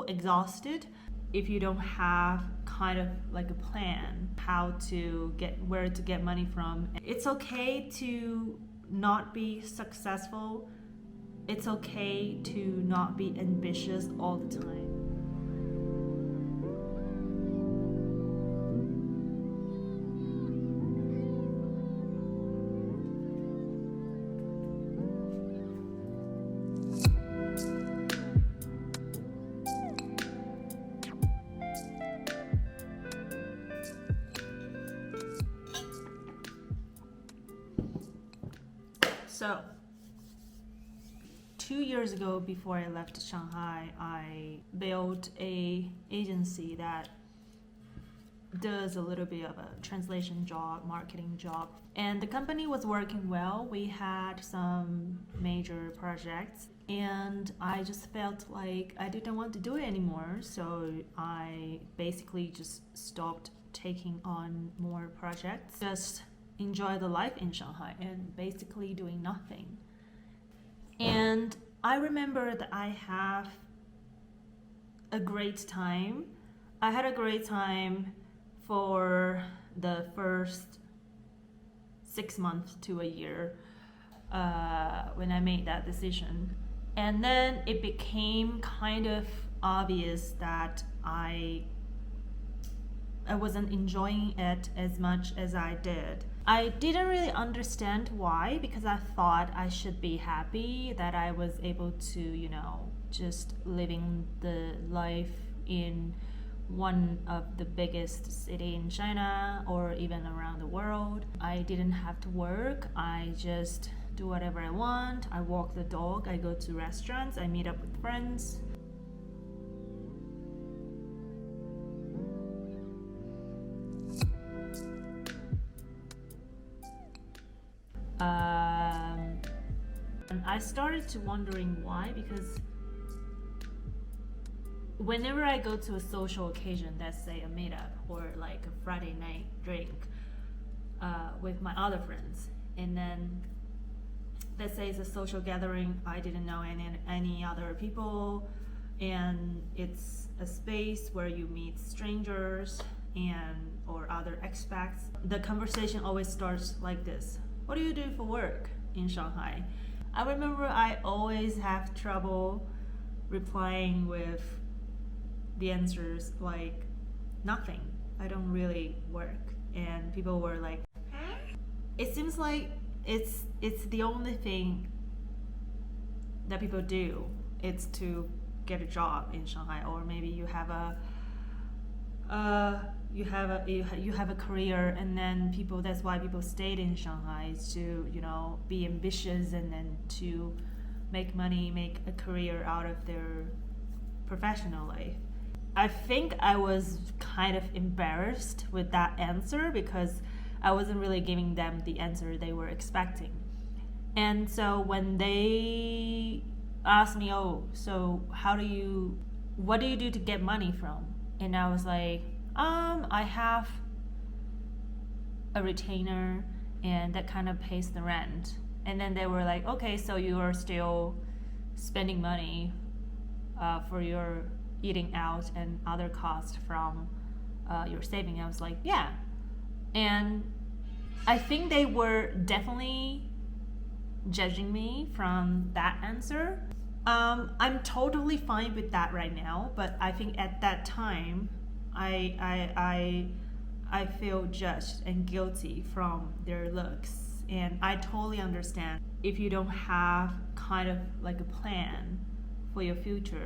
so exhausted if you don't have kind of like a plan how to where to get money from. It's okay to not be successful. It's okay to not be ambitious all the time. So 2 years ago, before I left Shanghai, I built a agency that does a little bit of a translation job, marketing job. And the company was working well. We had some major projects and I just felt like I didn't want to do it anymore. So I basically just stopped taking on more projects. Just enjoy the life in Shanghai and basically doing nothing. And I remember that I had a great time. I had a great time for the first 6 months to a year when I made that decision. And then it became kind of obvious that I wasn't enjoying it as much as I did. I didn't really understand why, because I thought I should be happy that I was able to, just living the life in one of the biggest city in China or even around the world. I didn't have to work. I just do whatever I want. I walk the dog. I go to restaurants. I meet up with friends. And I started to wondering why, because whenever I go to a social occasion, let's say a meetup or like a Friday night drink with my other friends, and then let's say it's a social gathering, I didn't know any other people, and it's a space where you meet strangers or other expats. The conversation always starts like this: what do you do for work in Shanghai? I remember I always have trouble replying with the answers like nothing. I don't really work. And people were like, it seems like it's the only thing that people do. It's to get a job in Shanghai, or maybe you have a career, and then that's why people stayed in Shanghai, is to be ambitious and then to make money, make a career out of their professional life. I think I was kind of embarrassed with that answer because I wasn't really giving them the answer they were expecting. And so when they asked me, so what do you do to get money from? And I was like, I have a retainer and that kind of pays the rent. And then they were like, okay, so you are still spending money for your eating out and other costs from your saving. I was like, yeah. And I think they were definitely judging me from that answer. I'm totally fine with that right now, but I think at that time I feel judged and guilty from their looks. And I totally understand if you don't have kind of like a plan for your future,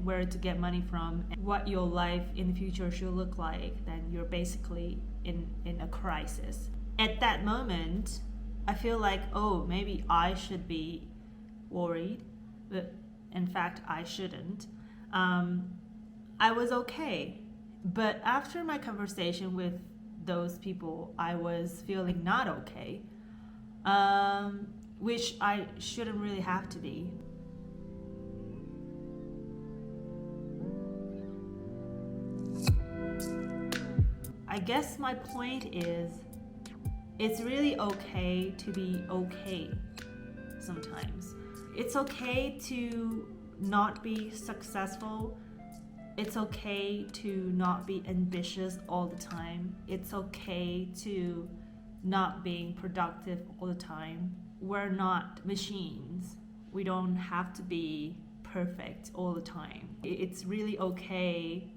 where to get money from, and what your life in the future should look like, then you're basically in a crisis. At that moment, I feel like, maybe I should be worried, but in fact, I shouldn't. I was okay. But after my conversation with those people, I was feeling not okay, which I shouldn't really have to be. I guess my point is, it's really okay to be okay sometimes. It's okay to not be successful. It's okay to not be ambitious all the time. It's okay to not being productive all the time. We're not machines. We don't have to be perfect all the time. It's really okay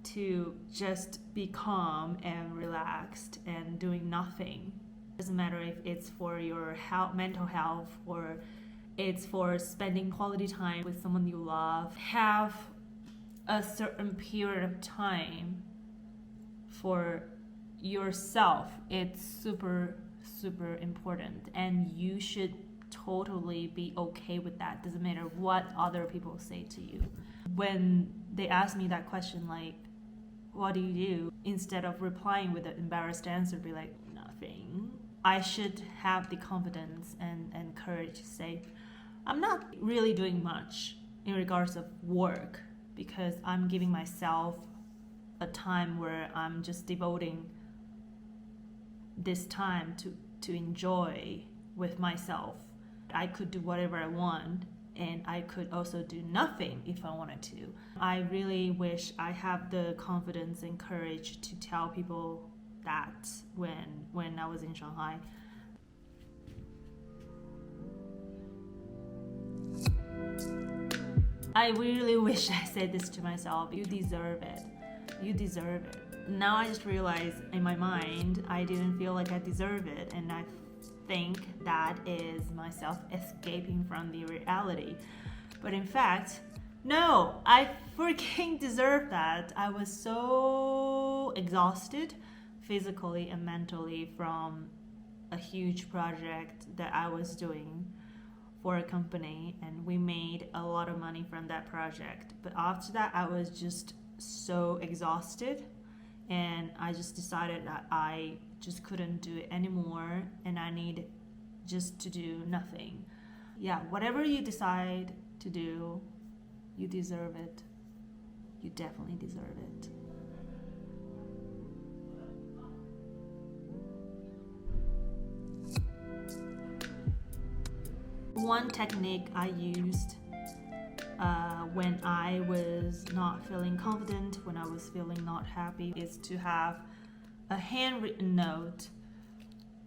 to just be calm and relaxed and doing nothing. Doesn't matter if it's for your mental health or it's for spending quality time with someone you love. Have a certain period of time for yourself. It's super, super important, and you should totally be okay with that. Doesn't matter what other people say to you. When they ask me that question, like, what do you do? Instead of replying with an embarrassed answer, be like, nothing. I should have the confidence and courage to say, I'm not really doing much in regards of work, because I'm giving myself a time where I'm just devoting this time to enjoy with myself. I could do whatever I want, and I could also do nothing if I wanted to. I really wish I have the confidence and courage to tell people that when I was in Shanghai. I really wish I said this to myself. You deserve it. You deserve it. Now I just realized in my mind I didn't feel like I deserve it, and I think that is myself escaping from the reality. But in fact, no, I freaking deserve that. I was so exhausted physically and mentally from a huge project that I was doing for a company, and we made a lot of money from that project. But after that, I was just so exhausted, and I just decided that I just couldn't do it anymore, and I need just to do nothing. Yeah, whatever you decide to do, you deserve it. You definitely deserve it. One technique I used when I was not feeling confident, when I was feeling not happy, is to have a handwritten note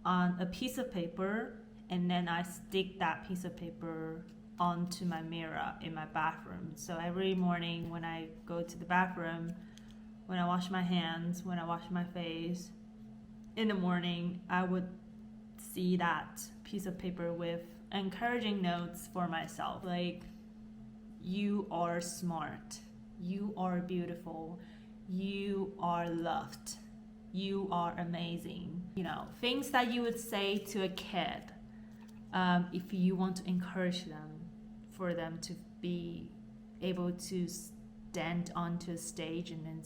on a piece of paper, and then I stick that piece of paper onto my mirror in my bathroom. So every morning when I go to the bathroom, when I wash my hands, when I wash my face, in the morning, I would see that piece of paper with encouraging notes for myself, like, you are smart, you are beautiful, you are loved, you are amazing. You know, things that you would say to a kid if you want to encourage them, for them to be able to stand onto a stage and then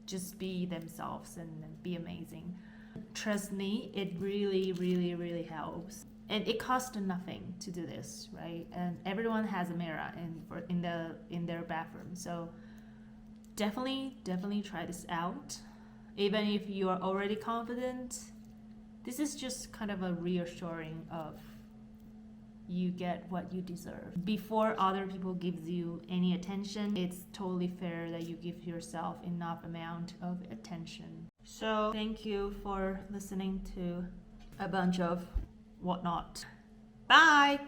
just be themselves and be amazing. Trust me, it really, really, really helps. And it costs nothing to do this, right? And everyone has a mirror in their bathroom. So definitely try this out. Even if you are already confident, this is just kind of a reassuring of you get what you deserve. Before other people gives you any attention, it's totally fair that you give yourself enough amount of attention. So thank you for listening to a bunch of whatnot. Bye!